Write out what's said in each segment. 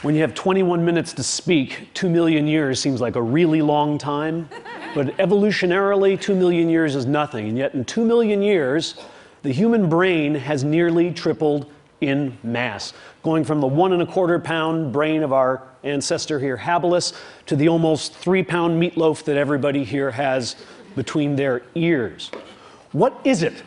When you have 21 minutes to speak, 2 million years seems like a really long time. But evolutionarily, 2 million years is nothing. And yet in 2 million years, the human brain has nearly tripled in mass, going from the 1¼ pound brain of our ancestor here, habilis, to the almost 3-pound meatloaf that everybody here has between their ears. What is it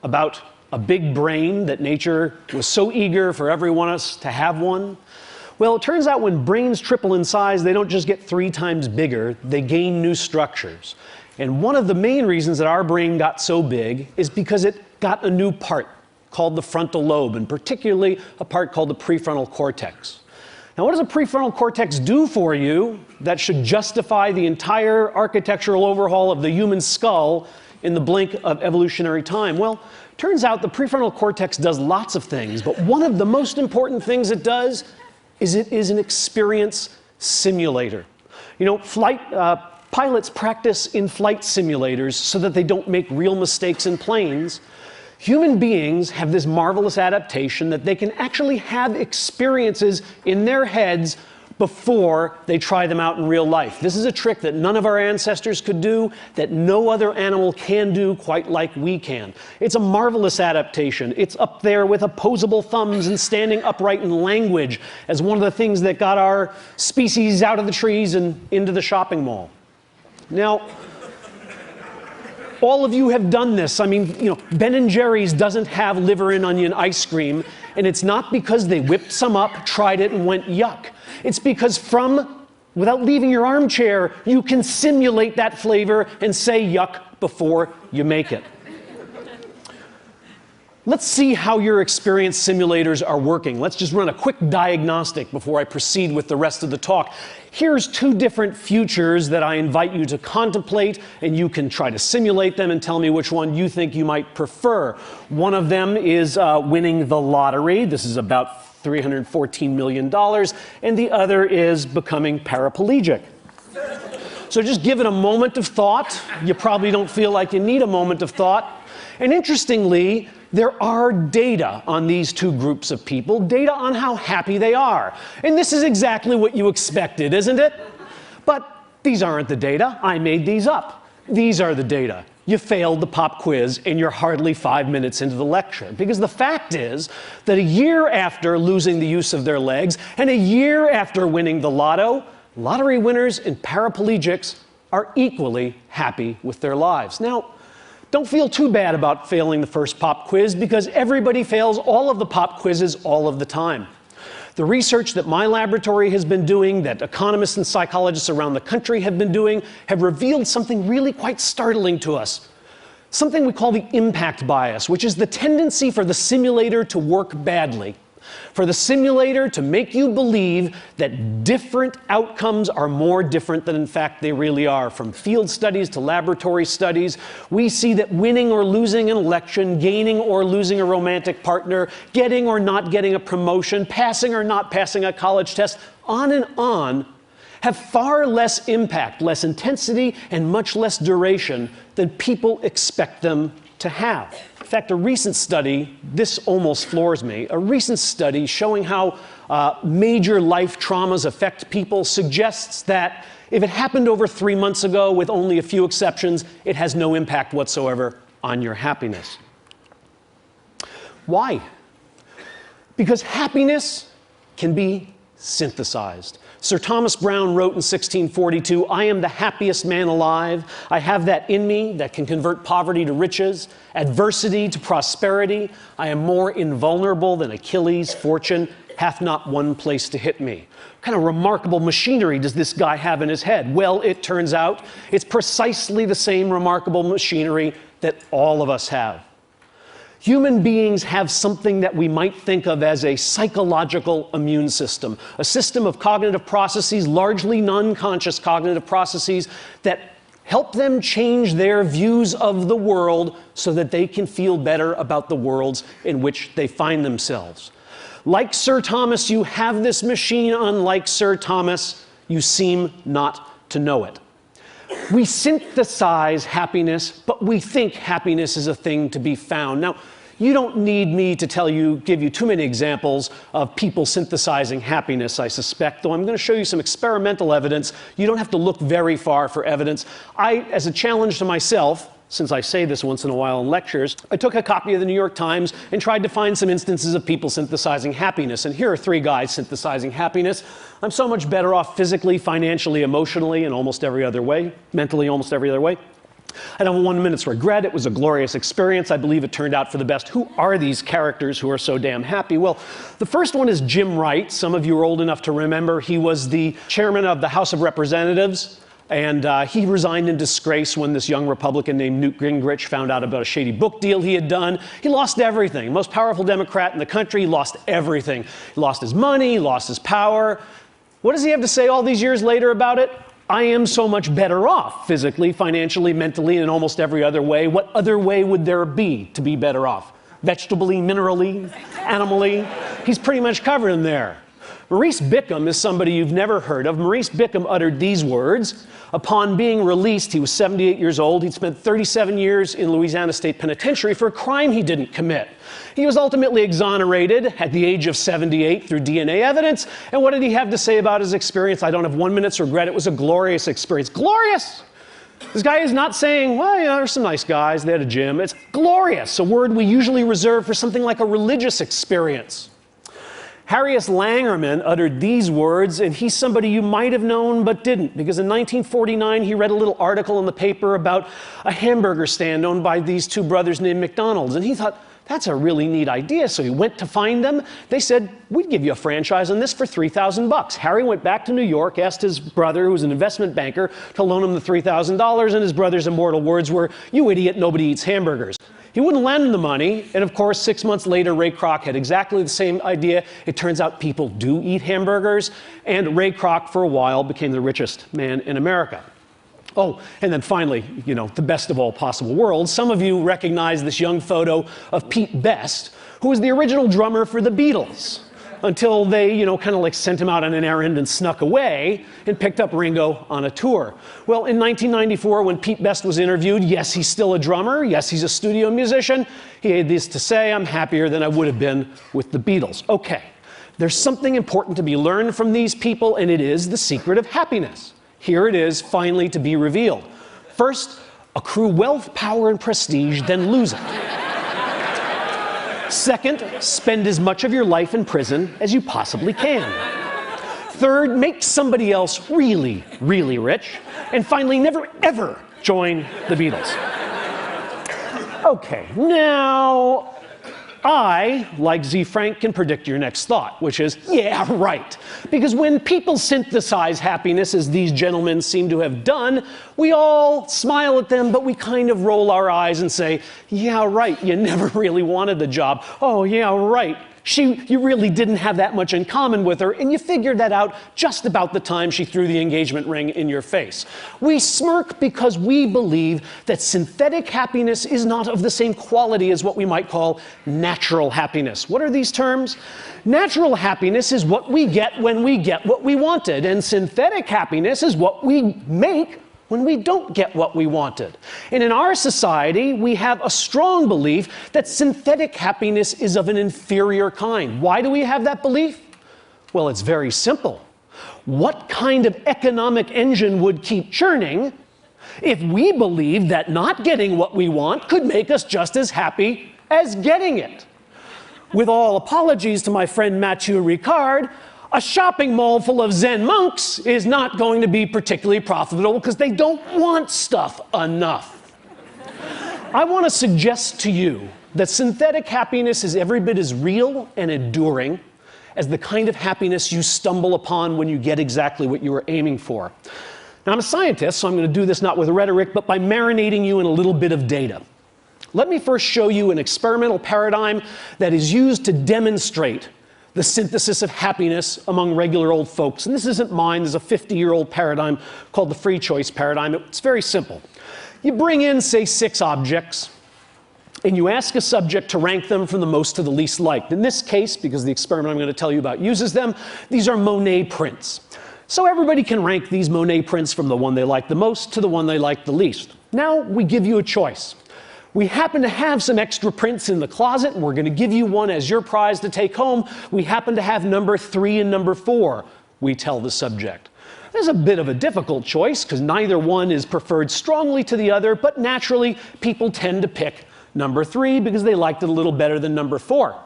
about a big brain that nature was so eager for every one of us to have one? Well, it turns out when brains triple in size, they don't just get 3 times bigger, they gain new structures. And one of the main reasons that our brain got so big is because it got a new part called the frontal lobe, and particularly a part called the prefrontal cortex. Now, what does a prefrontal cortex do for you that should justify the entire architectural overhaul of the human skull in the blink of evolutionary time? Well, turns out the prefrontal cortex does lots of things, but one of the most important things it does is it is an experience simulator. You know, pilots practice in flight simulators so that they don't make real mistakes in planes. Human beings have this marvelous adaptation that they can actually have experiences in their heads before they try them out in real life. This is a trick that none of our ancestors could do, that no other animal can do quite like we can. It's a marvelous adaptation. It's up there with opposable thumbs and standing upright in language as one of the things that got our species out of the trees and into the shopping mall. Now, all of you have done this. I mean, you know, Ben & Jerry's doesn't have liver and onion ice cream, and it's not because they whipped some up, tried it, and went yuck. It's because without leaving your armchair, you can simulate that flavor and say yuck before you make it. Let's see how your experience simulators are working. Let's just run a quick diagnostic before I proceed with the rest of the talk. Here's 2 different futures that I invite you to contemplate, and you can try to simulate them and tell me which one you think you might prefer. One of them is winning the lottery. This is about $314 million, and the other is becoming paraplegic. So just give it a moment of thought. You probably don't feel like you need a moment of thought. And interestingly, there are data on these 2 groups of people, data on how happy they are. And this is exactly what you expected, isn't it? But these aren't the data. I made these up. These are the data. You failed the pop quiz and you're hardly 5 minutes into the lecture. Because the fact is that a year after losing the use of their legs and a year after winning the lotto, lottery winners and paraplegics are equally happy with their lives. Now, don't feel too bad about failing the first pop quiz because everybody fails all of the pop quizzes all of the time. The research that my laboratory has been doing, that economists and psychologists around the country have been doing, have revealed something really quite startling to us. Something we call the impact bias, which is the tendency for the simulator to work badly. For the simulator to make you believe that different outcomes are more different than in fact they really are. From field studies to laboratory studies, we see that winning or losing an election, gaining or losing a romantic partner, getting or not getting a promotion, passing or not passing a college test, on and on, have far less impact, less intensity, and much less duration than people expect them to have. In fact, a recent study, this almost floors me, a recent study showing how major life traumas affect people suggests that if it happened over 3 months ago, with only a few exceptions, it has no impact whatsoever on your happiness. Why? Because happiness can be synthesized. Sir Thomas Browne wrote in 1642, "I am the happiest man alive. I have that in me that can convert poverty to riches, adversity to prosperity. I am more invulnerable than Achilles. Fortune hath not one place to hit me." What kind of remarkable machinery does this guy have in his head? Well, it turns out it's precisely the same remarkable machinery that all of us have. Human beings have something that we might think of as a psychological immune system, a system of cognitive processes, largely non-conscious cognitive processes, that help them change their views of the world so that they can feel better about the worlds in which they find themselves. Like Sir Thomas, you have this machine. Unlike Sir Thomas, you seem not to know it. We synthesize happiness, but we think happiness is a thing to be found. Now, You don't need me to give you too many examples of people synthesizing happiness, I suspect, though I'm going to show you some experimental evidence. You don't have to look very far for evidence. As a challenge to myself, since I say this once in a while in lectures, I took a copy of the New York Times and tried to find some instances of people synthesizing happiness. And here are 3 guys synthesizing happiness. I'm so much better off physically, financially, emotionally, and almost every other way, mentally, almost every other way. I don't have 1 minute's regret. It was a glorious experience. I believe it turned out for the best. Who are these characters who are so damn happy? Well, the first one is Jim Wright. Some of you are old enough to remember. He was the chairman of the House of Representatives. And he resigned in disgrace when this young Republican named Newt Gingrich found out about a shady book deal he had done. He lost everything. Most powerful Democrat in the country, he lost everything. He lost his money, he lost his power. What does he have to say all these years later about it? I am so much better off physically, financially, mentally, and in almost every other way. What other way would there be to be better off? Vegetably, minerally, animally? He's pretty much covered in there. Maurice Bickham is somebody you've never heard of. Maurice Bickham uttered these words. Upon being released, he was 78 years old. He'd spent 37 years in Louisiana State Penitentiary for a crime he didn't commit. He was ultimately exonerated at the age of 78 through DNA evidence. And what did he have to say about his experience? I don't have 1 minute's regret. It was a glorious experience. Glorious! This guy is not saying, well, you know, there's some nice guys, they had a gym. It's glorious, a word we usually reserve for something like a religious experience. Harrius Langerman uttered these words, and he's somebody you might have known but didn't, because in 1949 he read a little article in the paper about a hamburger stand owned by these 2 brothers named McDonald's, and he thought, that's a really neat idea. So he went to find them. They said, we'd give you a franchise on this for $3,000. Harry went back to New York, asked his brother, who was an investment banker, to loan him the $3,000, and his brother's immortal words were, you idiot, nobody eats hamburgers. He wouldn't lend him the money, and of course, 6 months later, Ray Kroc had exactly the same idea. It turns out people do eat hamburgers, and Ray Kroc, for a while, became the richest man in America. Oh, and then finally, you know, the best of all possible worlds. Some of you recognize this young photo of Pete Best, who was the original drummer for the Beatles, until they, you know, kind of like sent him out on an errand and snuck away and picked up Ringo on a tour. Well, in 1994, when Pete Best was interviewed, yes, he's still a drummer. Yes, he's a studio musician. He had this to say, I'm happier than I would have been with the Beatles. Okay, there's something important to be learned from these people, and it is the secret of happiness. Here it is, finally to be revealed. First, accrue wealth, power, and prestige, then lose it. Second, spend as much of your life in prison as you possibly can. Third, make somebody else really, really rich. And finally, never, ever join the Beatles. Okay, now, I, like Z. Frank, can predict your next thought, which is, yeah, right. Because when people synthesize happiness, as these gentlemen seem to have done, we all smile at them, but we kind of roll our eyes and say, yeah, right, you never really wanted the job. Oh, yeah, right. You really didn't have that much in common with her, and you figured that out just about the time she threw the engagement ring in your face. We smirk because we believe that synthetic happiness is not of the same quality as what we might call natural happiness. What are these terms? Natural happiness is what we get when we get what we wanted, and synthetic happiness is what we make when we don't get what we wanted. And in our society, we have a strong belief that synthetic happiness is of an inferior kind. Why do we have that belief? Well, it's very simple. What kind of economic engine would keep churning if we believed that not getting what we want could make us just as happy as getting it? With all apologies to my friend Mathieu Ricard, a shopping mall full of Zen monks is not going to be particularly profitable because they don't want stuff enough. I want to suggest to you that synthetic happiness is every bit as real and enduring as the kind of happiness you stumble upon when you get exactly what you were aiming for. Now, I'm a scientist, so I'm going to do this not with rhetoric, but by marinating you in a little bit of data. Let me first show you an experimental paradigm that is used to demonstrate the synthesis of happiness among regular old folks. And this isn't mine. There's a 50-year-old paradigm called the free choice paradigm. It's very simple. You bring in, say, 6 objects, and you ask a subject to rank them from the most to the least liked. In this case, because the experiment I'm going to tell you about uses them, these are Monet prints. So everybody can rank these Monet prints from the one they like the most to the one they like the least. Now we give you a choice. We happen to have some extra prints in the closet, and we're going to give you one as your prize to take home. We happen to have number 3 and number 4, we tell the subject. There's a bit of a difficult choice, because neither one is preferred strongly to the other, but naturally, people tend to pick number 3 because they liked it a little better than number 4.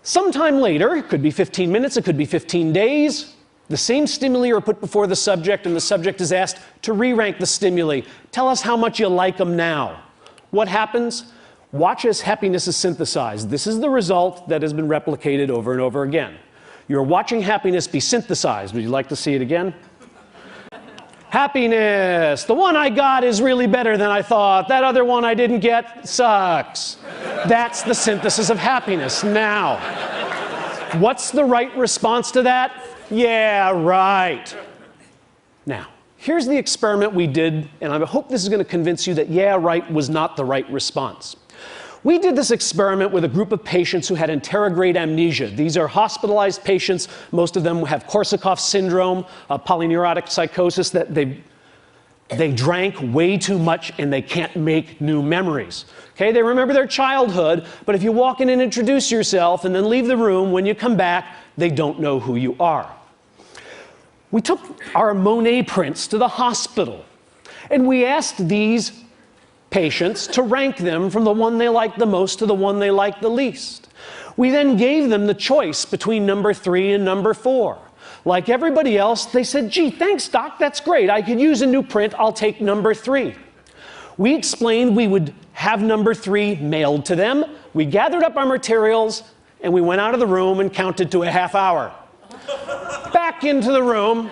Sometime later, it could be 15 minutes, it could be 15 days, the same stimuli are put before the subject, and the subject is asked to re-rank the stimuli. Tell us how much you like them now. What happens? Watch as happiness is synthesized. This is the result that has been replicated over and over again. You're watching happiness be synthesized. Would you like to see it again? Happiness. The one I got is really better than I thought. That other one I didn't get sucks. That's the synthesis of happiness. Now, what's the right response to that? Yeah, right. Now, here's the experiment we did, and I hope this is going to convince you that yeah, right was not the right response. We did this experiment with a group of patients who had anterograde amnesia. These are hospitalized patients. Most of them have Korsakoff syndrome, polyneurotic psychosis, that they drank way too much and they can't make new memories. Okay, they remember their childhood, but if you walk in and introduce yourself and then leave the room, when you come back, they don't know who you are. We took our Monet prints to the hospital, and we asked these patients to rank them from the one they liked the most to the one they liked the least. We then gave them the choice between number 3 and number 4. Like everybody else, they said, gee, thanks, doc, that's great. I could use a new print. I'll take number 3. We explained we would have number 3 mailed to them. We gathered up our materials, and we went out of the room and counted to a half hour. Back into the room,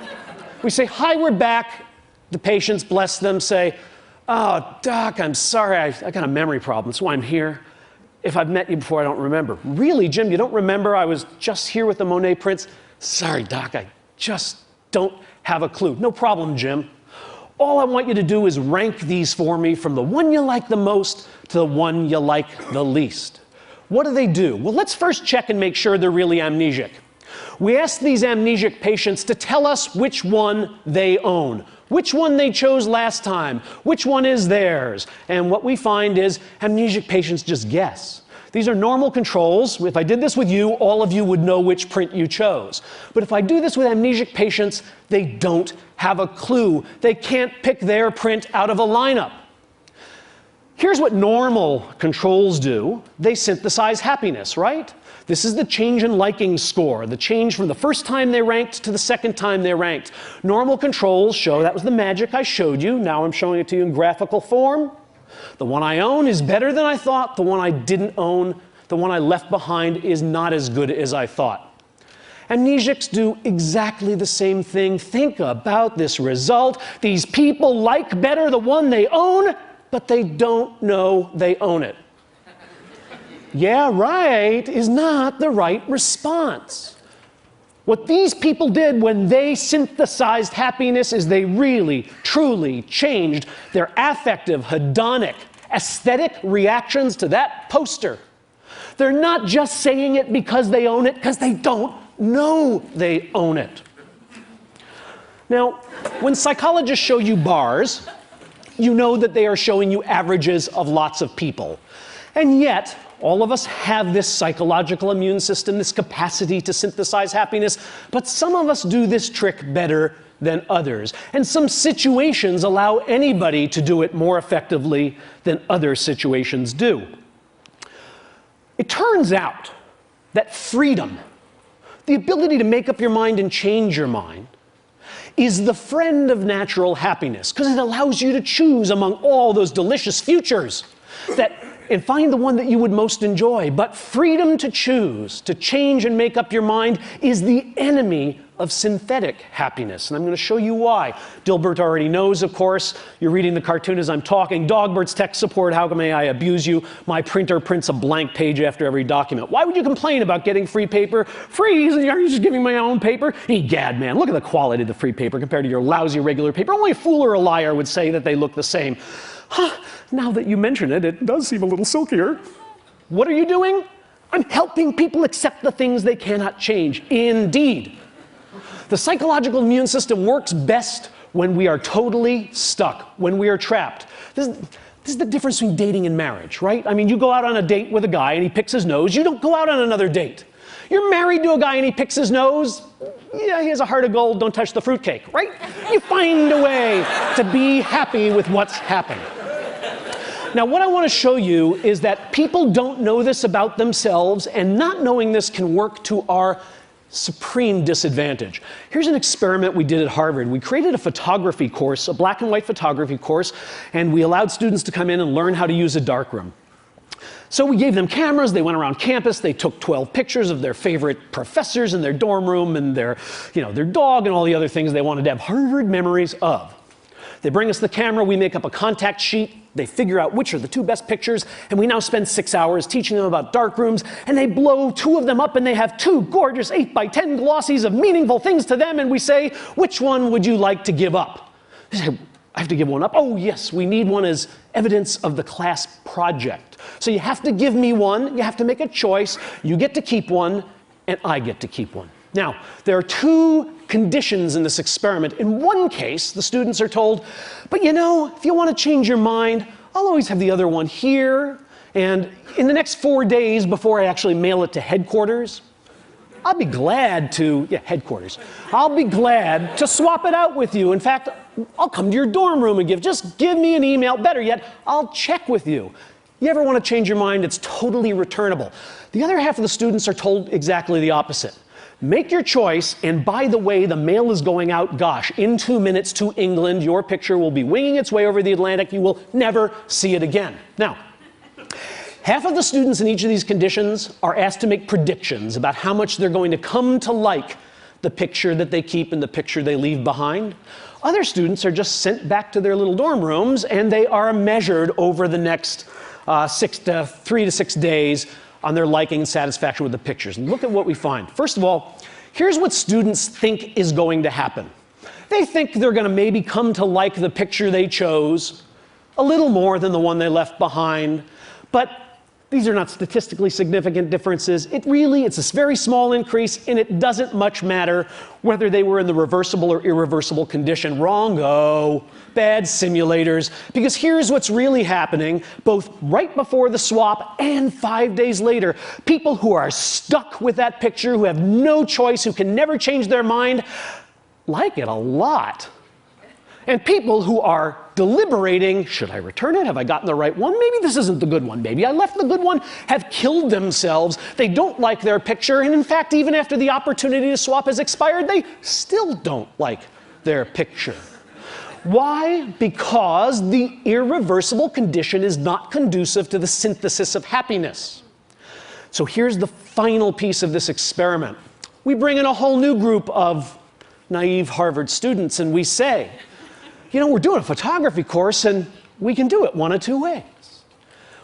we say, hi, we're back. The patients, bless them, say, oh, doc, I'm sorry, I got a memory problem, that's why I'm here. If I've met you before, I don't remember. Really, Jim, you don't remember? I was just here with the Monet prints. Sorry, doc, I just don't have a clue. No problem, Jim. All I want you to do is rank these for me from the one you like the most to the one you like the least. What do? Well, let's first check and make sure they're really amnesic. We asked these amnesic patients to tell us which one they own, which one they chose last time, which one is theirs. And what we find is amnesic patients just guess. These are normal controls. If I did this with you, all of you would know which print you chose. But if I do this with amnesic patients, they don't have a clue. They can't pick their print out of a lineup. Here's what normal controls do. They synthesize happiness, right? This is the change in liking score, the change from the first time they ranked to the second time they ranked. Normal controls show, that was the magic I showed you. Now I'm showing it to you in graphical form. The one I own is better than I thought. The one I didn't own, the one I left behind, is not as good as I thought. Amnesics do exactly the same thing. Think about this result. These people like better the one they own, but they don't know they own it. Yeah, right is not the right response. What these people did when they synthesized happiness is they really, truly changed their affective, hedonic, aesthetic reactions to that poster. They're not just saying it because they own it, because they don't know they own it. Now, when psychologists show you bars, you know that they are showing you averages of lots of people. And yet, all of us have this psychological immune system, this capacity to synthesize happiness, but some of us do this trick better than others. And some situations allow anybody to do it more effectively than other situations do. It turns out that freedom, the ability to make up your mind and change your mind, is the friend of natural happiness, because it allows you to choose among all those delicious futures and find the one that you would most enjoy. But freedom to choose, to change and make up your mind, is the enemy of synthetic happiness. And I'm going to show you why. Gilbert already knows, of course. You're reading the cartoon as I'm talking. Dogbert's tech support, how may I abuse you? My printer prints a blank page after every document. Why would you complain about getting free paper? Free? Are you just giving my own paper? Egad, man, look at the quality of the free paper compared to your lousy regular paper. Only a fool or a liar would say that they look the same. Huh, now that you mention it, it does seem a little silkier. What are you doing? I'm helping people accept the things they cannot change. Indeed. The psychological immune system works best when we are totally stuck, when we are trapped. This is the difference between dating and marriage, right? I mean, you go out on a date with a guy and he picks his nose. You don't go out on another date. You're married to a guy and he picks his nose. Yeah, he has a heart of gold, don't touch the fruitcake, right? You find a way to be happy with what's happened. Now, what I want to show you is that people don't know this about themselves, and not knowing this can work to our supreme disadvantage. Here's an experiment we did at Harvard. We created a photography course, a black and white photography course, and we allowed students to come in and learn how to use a darkroom. So we gave them cameras, they went around campus, they took 12 pictures of their favorite professors in their dorm room and their dog and all the other things they wanted to have Harvard memories of. They bring us the camera, we make up a contact sheet, they figure out which are the 2 best pictures, and we now spend 6 hours teaching them about darkrooms, and they blow 2 of them up and they have 2 gorgeous 8x10 glossies of meaningful things to them, and we say, which one would you like to give up? They say, I have to give one up? Oh yes, we need one as evidence of the class project. So you have to give me one, you have to make a choice, you get to keep one, and I get to keep one. Now, there are 2 conditions in this experiment. In one case, the students are told, but if you want to change your mind, I'll always have the other one here, and in the next 4 days before I actually mail it to headquarters, I'll be glad to, headquarters, I'll be glad to swap it out with you. In fact, I'll come to your dorm room and just give me an email. Better yet, I'll check with you. You ever want to change your mind? It's totally returnable. The other half of the students are told exactly the opposite. Make your choice, and by the way, the mail is going out, gosh, in 2 minutes to England. Your picture will be winging its way over the Atlantic. You will never see it again. Now, half of the students in each of these conditions are asked to make predictions about how much they're going to come to like the picture that they keep and the picture they leave behind. Other students are just sent back to their little dorm rooms, and they are measured over the next 3 to 6 days on their liking and satisfaction with the pictures. Look at what we find. First of all, here's what students think is going to happen. They think they're going to maybe come to like the picture they chose a little more than the one they left behind, but these are not statistically significant differences. It's a very small increase, and it doesn't much matter whether they were in the reversible or irreversible condition. Wrong-o. Bad simulators. Because here's what's really happening, both right before the swap and 5 days later. People who are stuck with that picture, who have no choice, who can never change their mind, like it a lot. And people who are deliberating, should I return it? Have I gotten the right one? Maybe this isn't the good one. Maybe I left the good one, have killed themselves. They don't like their picture, and in fact, even after the opportunity to swap has expired, they still don't like their picture. Why? Because the irreversible condition is not conducive to the synthesis of happiness. So here's the final piece of this experiment. We bring in a whole new group of naive Harvard students, and we say, we're doing a photography course, and we can do it one of 2 ways.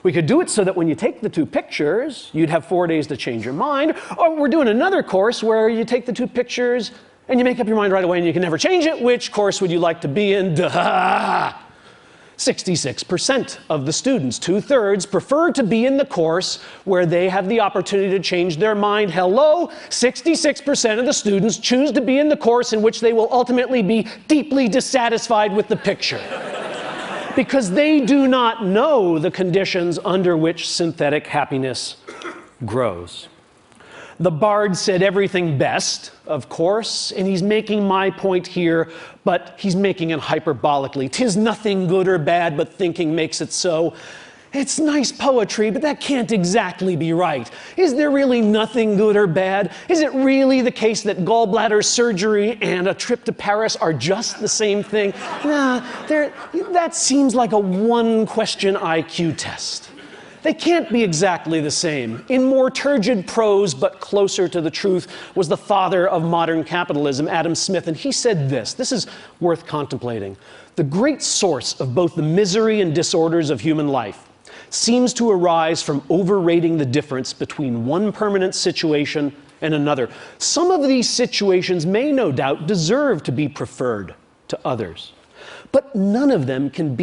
We could do it so that when you take the 2 pictures, you'd have 4 days to change your mind, or we're doing another course where you take the 2 pictures and you make up your mind right away and you can never change it. Which course would you like to be in? Duh! 66% of the students, 2/3, prefer to be in the course where they have the opportunity to change their mind. Hello? 66% of the students choose to be in the course in which they will ultimately be deeply dissatisfied with the picture. Because they do not know the conditions under which synthetic happiness grows. The bard said everything best, of course, and he's making my point here, but he's making it hyperbolically. 'Tis nothing good or bad, but thinking makes it so. It's nice poetry, but that can't exactly be right. Is there really nothing good or bad? Is it really the case that gallbladder surgery and a trip to Paris are just the same thing? Nah, that seems like a one-question IQ test. They can't be exactly the same. In more turgid prose, but closer to the truth, was the father of modern capitalism, Adam Smith, and he said this. This is worth contemplating. The great source of both the misery and disorders of human life seems to arise from overrating the difference between one permanent situation and another. Some of these situations may no doubt deserve to be preferred to others, but none of them can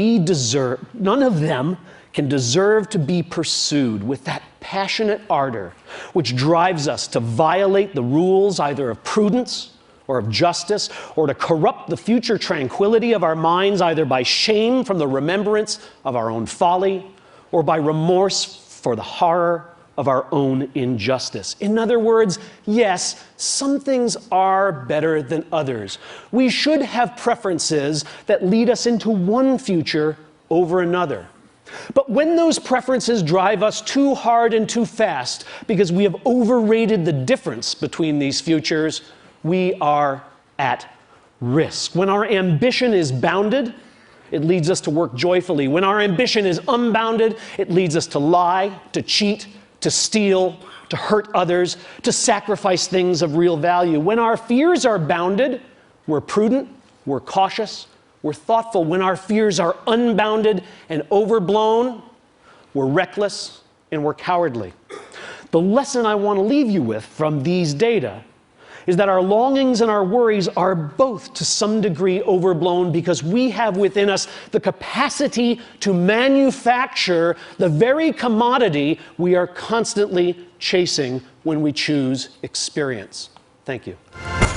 deserve to be pursued with that passionate ardor which drives us to violate the rules either of prudence or of justice, or to corrupt the future tranquility of our minds either by shame from the remembrance of our own folly or by remorse for the horror of our own injustice. In other words, yes, some things are better than others. We should have preferences that lead us into one future over another. But when those preferences drive us too hard and too fast because we have overrated the difference between these futures, we are at risk. When our ambition is bounded, it leads us to work joyfully. When our ambition is unbounded, it leads us to lie, to cheat, to steal, to hurt others, to sacrifice things of real value. When our fears are bounded, we're prudent, we're cautious, we're thoughtful. When our fears are unbounded and overblown, we're reckless and we're cowardly. The lesson I want to leave you with from these data is that our longings and our worries are both to some degree overblown because we have within us the capacity to manufacture the very commodity we are constantly chasing when we choose experience. Thank you.